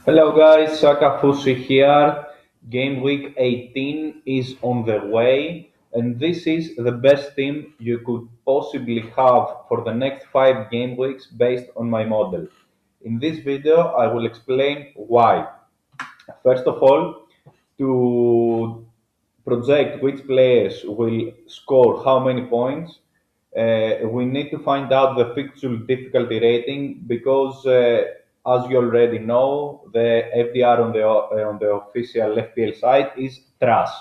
Hello guys, Saka Fusi here. Game week 18 is on the way, and this is the best team you could possibly have for the next 5 game weeks based on my model. In this video, I will explain why. First of all, to project which players will score how many points, we need to find out the fixture difficulty rating because, as you already know, the FDR on the official FPL site is trash.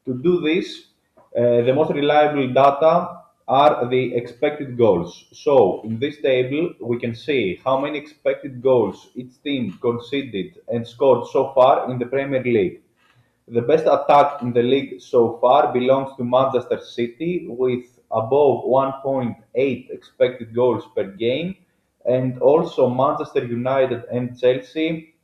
To do this, the most reliable data are the expected goals. So in this table, we can see how many expected goals each team conceded and scored so far in the Premier League. The best attack in the league so far belongs to Manchester City with above 1.8 expected goals per game, and also Manchester United and Chelsea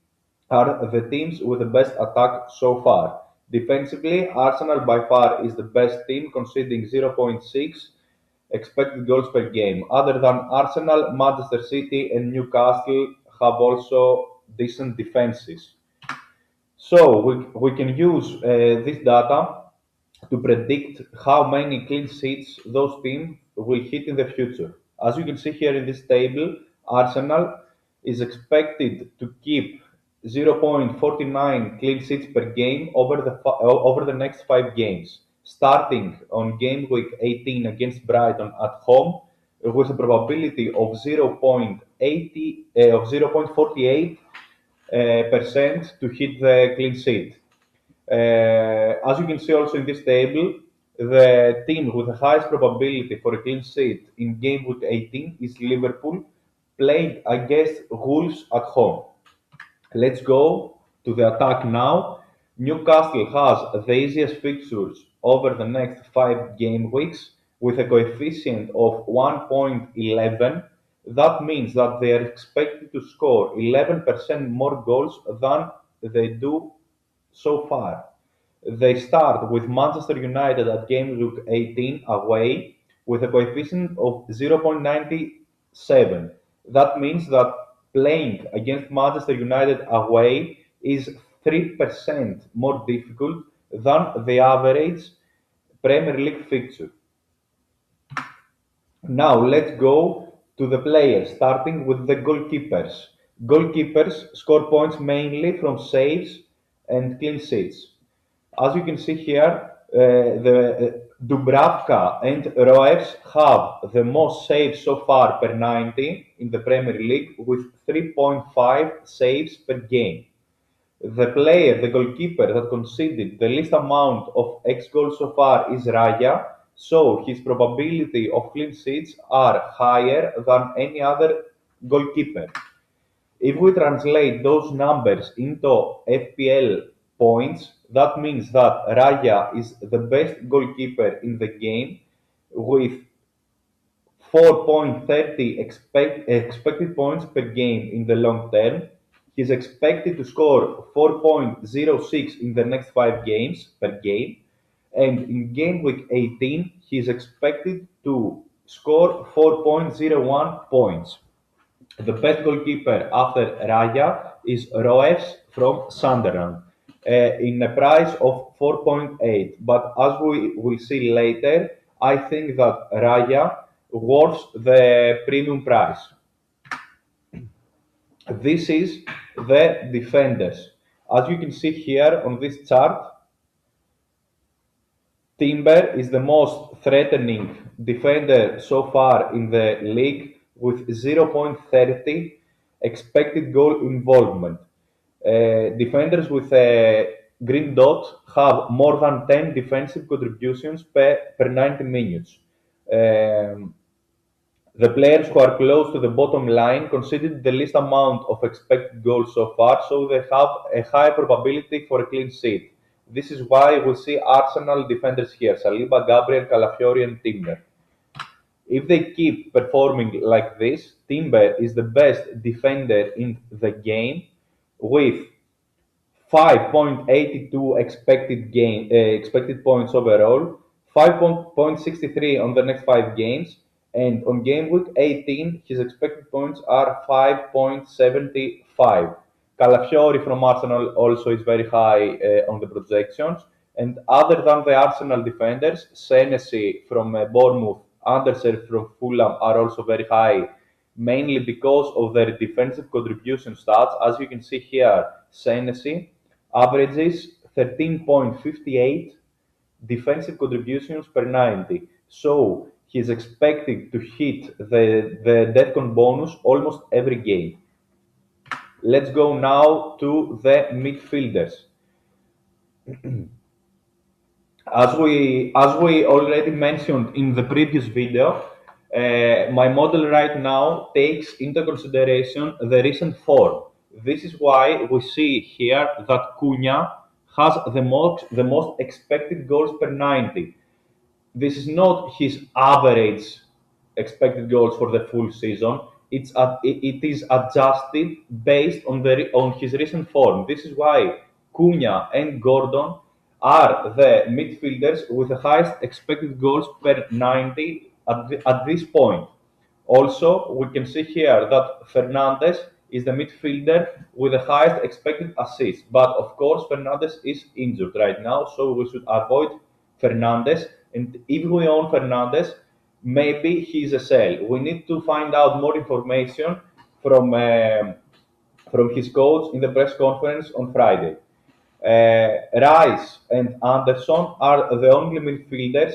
are the teams with the best attack so far. Defensively, Arsenal by far is the best team, conceding 0.6 expected goals per game. Other than Arsenal, Manchester City and Newcastle have also decent defenses. So we can use this data to predict how many clean sheets those teams will hit in the future. As you can see here in this table, Arsenal is expected to keep 0.49 clean sheets per game over the next 5 games, starting on game week 18 against Brighton at home with a probability of 0.48 percent to hit the clean sheet. As you can see also in this table, the team with the highest probability for a clean sheet in game week 18 is Liverpool, playing against Wolves at home. Let's go to the attack now. Newcastle has the easiest fixtures over the next 5 game weeks with a coefficient of 1.11. That means that they are expected to score 11% more goals than they do so far. They start with Manchester United at game week 18 away with a coefficient of 0.97. That means that playing against Manchester United away is 3% more difficult than the average Premier League fixture. Now let's go to the players, starting with the goalkeepers. Goalkeepers score points mainly from saves and clean sheets. As you can see here, the Dubravka and Roers have the most saves so far per 90 in the Premier League with 3.5 saves per game. The goalkeeper that conceded the least amount of X goals so far is Raya, so his probability of clean sheets are higher than any other goalkeeper. If we translate those numbers into FPL points, that means that Raya is the best goalkeeper in the game with 4.30 expected points per game in the long term. He is expected to score 4.06 in the next 5 games per game. And in game week 18, he is expected to score 4.01 points. The best goalkeeper after Raya is Roes from Sunderland in a price of 4.8. But as we will see later, I think that Raya worth the premium price. This is the defenders. As you can see here on this chart, Timber is the most threatening defender so far in the league with 0.30 expected goal involvement. Defenders with a green dot have more than 10 defensive contributions per 90 minutes. The players who are close to the bottom line conceded the least amount of expected goals so far, so they have a high probability for a clean sheet. This is why we see Arsenal defenders here: Saliba, Gabriel, Calafiori, and Timber. If they keep performing like this, Timber is the best defender in the game with 5.82 expected points overall, 5.63 on the next 5 games, and on game week 18 his expected points are 5.75. Calafiori from Arsenal also is very high on the projections. And other than the Arsenal defenders, Senesi from Bournemouth, Andersen from Fulham are also very high, mainly because of their defensive contribution stats. As you can see here, Senesi averages 13.58 defensive contributions per 90. So he's expected to hit the DEFCON bonus almost every game. Let's go now to the midfielders. As we already mentioned in the previous video, my model right now takes into consideration the recent form. This is why we see here that Cunha has the most expected goals per 90. This is not his average expected goals for the full season. It is adjusted based on his recent form. This is why Cunha and Gordon are the midfielders with the highest expected goals per 90 at this point. Also, we can see here that Fernandes is the midfielder with the highest expected assists. But of course, Fernandes is injured right now, so we should avoid Fernandes. And if we own Fernandes, maybe he's a sell. We need to find out more information from uh, from his coach in the press conference on Friday. Rice and Anderson are the only midfielders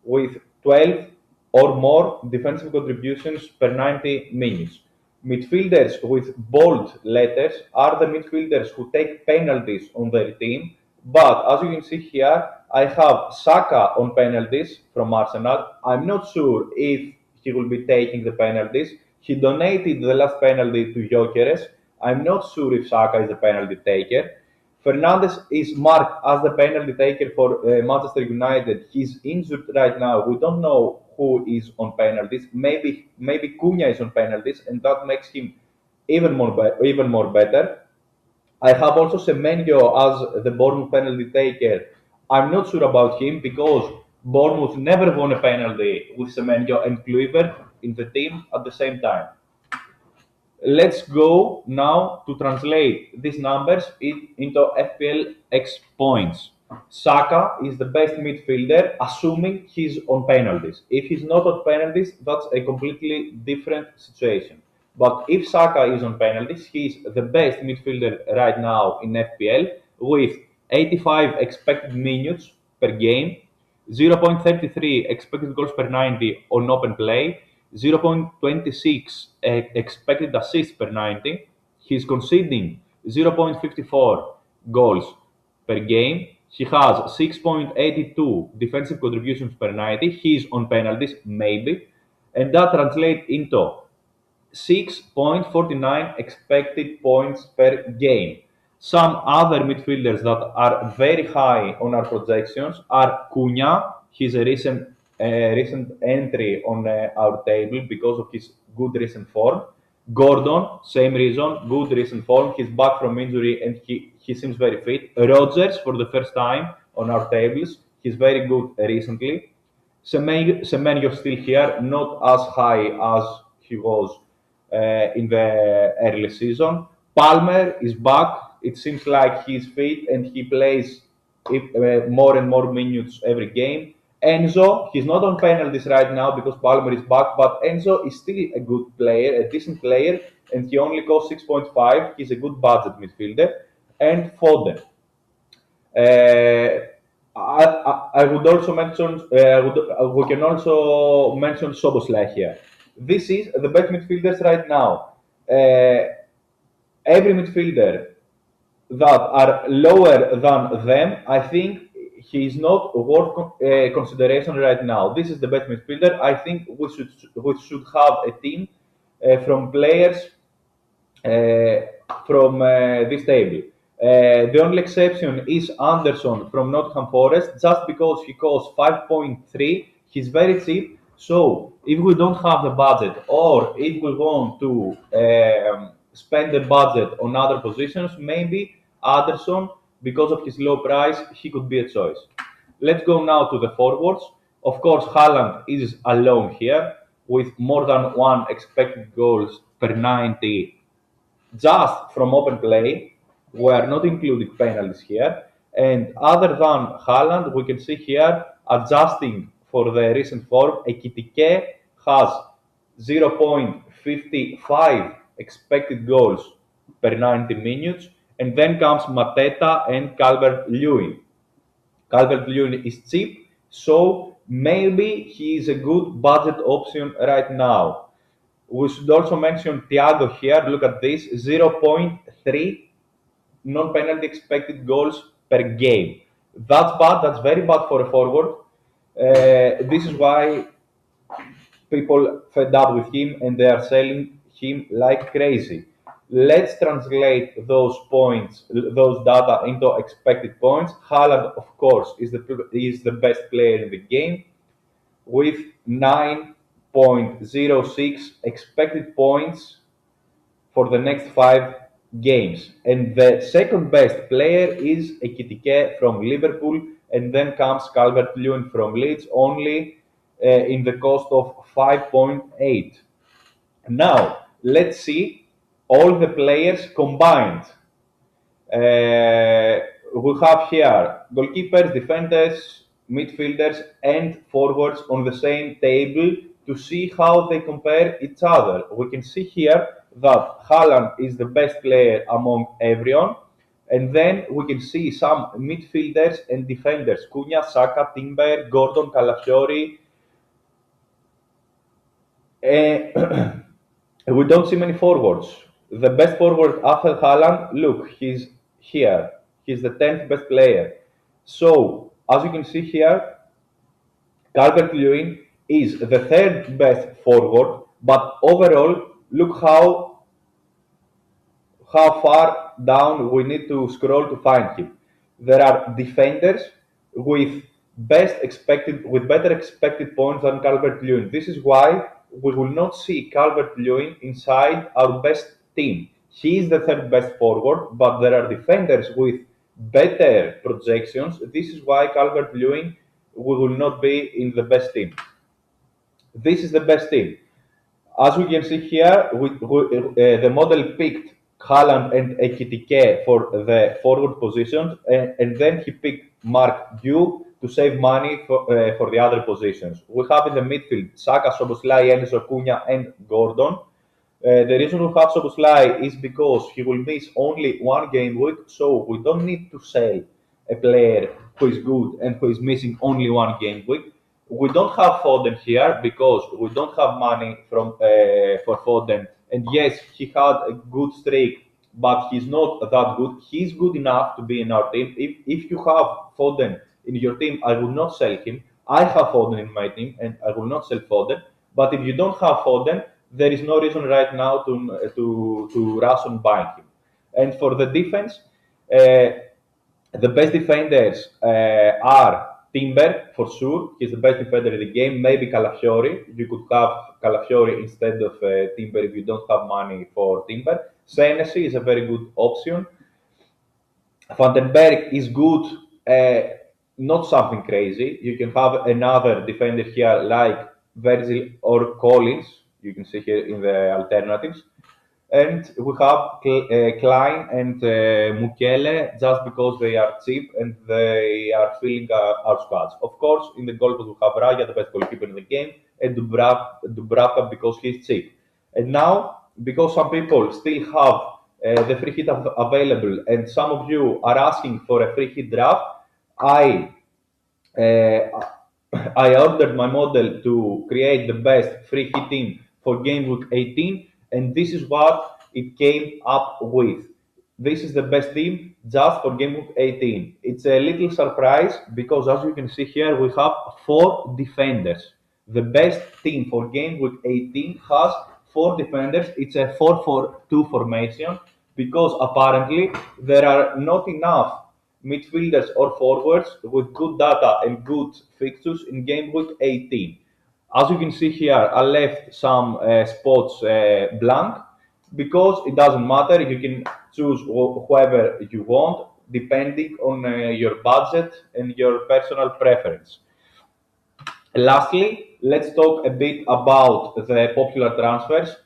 with 12 or more defensive contributions per 90 minutes. Midfielders with bold letters are the midfielders who take penalties on their team. But as you can see here, I have Saka on penalties from Arsenal. I'm not sure if he will be taking the penalties. He donated the last penalty to Gyökeres. I'm not sure if Saka is a penalty taker. Fernandes is marked as the penalty taker for Manchester United. He's injured right now. We don't know who is on penalties. Maybe Cunha is on penalties, and that makes him even more better. I have also Semenyo as the Bournemouth penalty taker. I'm not sure about him because Bournemouth never won a penalty with Semenyo and Kluivert in the team at the same time. Let's go now to translate these numbers into FPL X points. Saka is the best midfielder, assuming he's on penalties. If he's not on penalties, that's a completely different situation. But if Saka is on penalties, he's the best midfielder right now in FPL with 85 expected minutes per game, 0.33 expected goals per 90 on open play, 0.26 expected assists per 90. He's conceding 0.54 goals per game. He has 6.82 defensive contributions per 90. He's on penalties, maybe. And that translates into 6.49 expected points per game. Some other midfielders that are very high on our projections are Cunha. He's a recent entry on our table because of his good recent form. Gordon, same reason, good recent form. He's back from injury and he seems very fit. Rodgers, for the first time on our tables, he's very good recently. Semenyo still here, not as high as he was in the early season. Palmer is back. It seems like he's fit and he plays more and more minutes every game. Enzo, he's not on penalties right now because Palmer is back, but Enzo is still a good player, a decent player, and he only costs 6.5. He's a good budget midfielder. And Foden. Uh, I would also mention, we can also mention Soboslai here. This is the best midfielders right now. Every midfielder that are lower than them, I think he is not worth consideration right now. This is the best midfielder. I think we should have a team from players from this table. The only exception is Anderson from Nottingham Forest, just because he costs 5.3. He's very cheap. So if we don't have the budget, or if we want to spend the budget on other positions, maybe Anderson, because of his low price, he could be a choice. Let's go now to the forwards. Of course, Haaland is alone here with more than one expected goals per 90 just from open play. We are not including penalties here. And other than Haaland, we can see here adjusting for the recent form, Ekitike has 0.55 expected goals per 90 minutes. And then comes Mateta and Calvert-Lewin. Calvert-Lewin is cheap, so maybe he is a good budget option right now. We should also mention Thiago here. Look at this, 0.3 non-penalty expected goals per game. That's bad. That's very bad for a forward. This is why people fed up with him and they are selling him like crazy. Let's translate those points, those data into expected points. Haaland, of course, is the best player in the game with 9.06 expected points for the next 5 games. And the second best player is Ekitike from Liverpool, and then comes Calvert-Lewin from Leeds, only in the cost of 5.8. Now, let's see all the players combined. We have here goalkeepers, defenders, midfielders, and forwards on the same table to see how they compare each other. We can see here that Haaland is the best player among everyone, and then we can see some midfielders and defenders: Cunha, Saka, Timber, Gordon, Calafiori. Uh, we don't see many forwards. The best forward after Haaland, look, he's here. He's the 10th best player. So, as you can see here, Calvert-Lewin is the third best forward, but overall, look how far down we need to scroll to find him. There are defenders with better expected points than Calvert-Lewin. This is why we will not see Calvert-Lewin inside our best team. He is the third best forward, but there are defenders with better projections. This is why Calvert-Lewin will not be in the best team. This is the best team. As we can see here, the model picked Haaland and Ekitike for the forward positions, and then he picked Mark Dew to save money for the other positions. We have in the midfield Saka, Soboslai, Enzo, Cunha, and Gordon. The reason we have Soboslai is because he will miss only one game week, so we don't need to sell a player who is good and who is missing only one game week. We don't have Foden here because we don't have money for Foden. And yes, he had a good streak, but he's not that good. He's good enough to be in our team. If you have Foden in your team, I will not sell him. I have Foden in my team, and I will not sell Foden. But if you don't have Foden, there is no reason right now to rush on buying him. And for the defense, uh, the best defenders are Timber for sure. He's the best defender in the game. Maybe Calafiori. You could have Calafiori instead of Timber if you don't have money for Timber. Senesi is a very good option. Vandenberg is good, not something crazy. You can have another defender here like Virgil or Collins. You can see here in the alternatives. And we have Klein and Mukele just because they are cheap and they are filling our squads. Of course, in the goalpost we have Raya, the best goalkeeper in the game, and Dubravka because he's cheap. And now, because some people still have the free hit available, and some of you are asking for a free hit draft, I uh, I ordered my model to create the best free hit team for game week 18, and this is what it came up with. This is the best team just for game week 18. It's a little surprise because, as you can see here, we have 4 defenders. The best team for game week 18 has 4 defenders. It's a 4-4-2 formation because apparently there are not enough midfielders or forwards with good data and good fixtures in game week 18. As you can see here, I left some spots blank because it doesn't matter. You can choose whoever you want depending on your budget and your personal preference. Lastly, let's talk a bit about the popular transfers.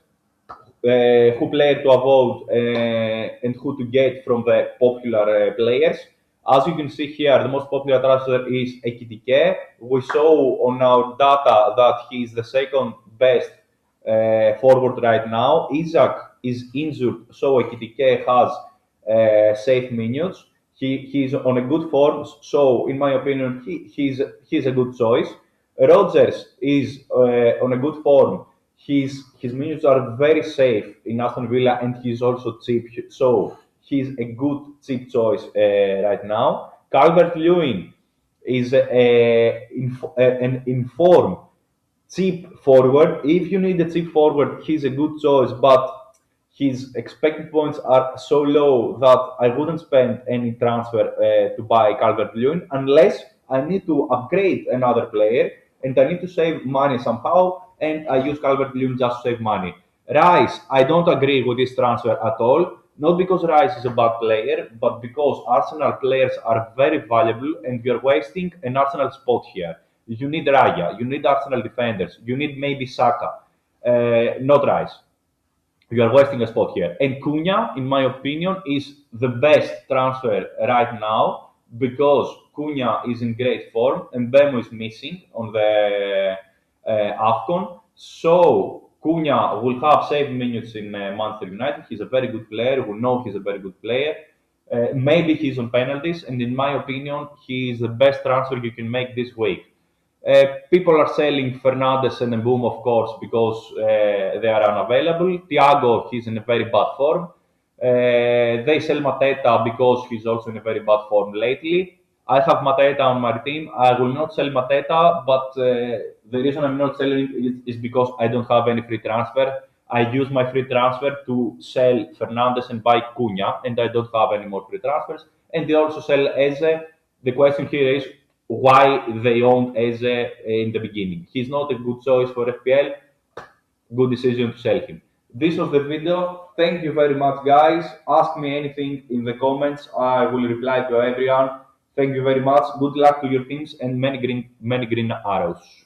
who player to avoid and who to get from the popular players. As you can see here, the most popular transfer is Ekitike. We saw on our data that he is the second best forward right now. Isaac is injured, so Ekitike has safe minutes. He's on a good form, so in my opinion, he's a good choice. Rogers is on a good form. His minutes are very safe in Aston Villa, and he's also cheap, so he's a good cheap choice right now. Calvert-Lewin is an informed cheap forward. If you need a cheap forward, he's a good choice, but his expected points are so low that I wouldn't spend any transfer to buy Calvert-Lewin unless I need to upgrade another player and I need to save money somehow, and I use Calvert-Lewin just to save money. Rice, I don't agree with this transfer at all. Not because Rice is a bad player, but because Arsenal players are very valuable and we are wasting an Arsenal spot here. You need Raya, you need Arsenal defenders, you need maybe Saka, not Rice. You are wasting a spot here. And Cunha, in my opinion, is the best transfer right now because Cunha is in great form and Bemo is missing on the AFCON. So Cunha will have safe minutes in Manchester United. He's a very good player. We know he's a very good player. Maybe he's on penalties, and in my opinion, he is the best transfer you can make this week. People are selling Fernandes and Mboum, of course, because they are unavailable. Thiago, he's in a very bad form. They sell Mateta because he's also in a very bad form lately. I have Mateta on my team. I will not sell Mateta, but the reason I'm not selling it is because I don't have any free transfer. I use my free transfer to sell Fernandes and buy Cunha, and I don't have any more free transfers. And they also sell Eze. The question here is why they owned Eze in the beginning. He's not a good choice for FPL. Good decision to sell him. This was the video. Thank you very much, guys. Ask me anything in the comments. I will reply to everyone. Thank you very much. Good luck to your teams and many green arrows.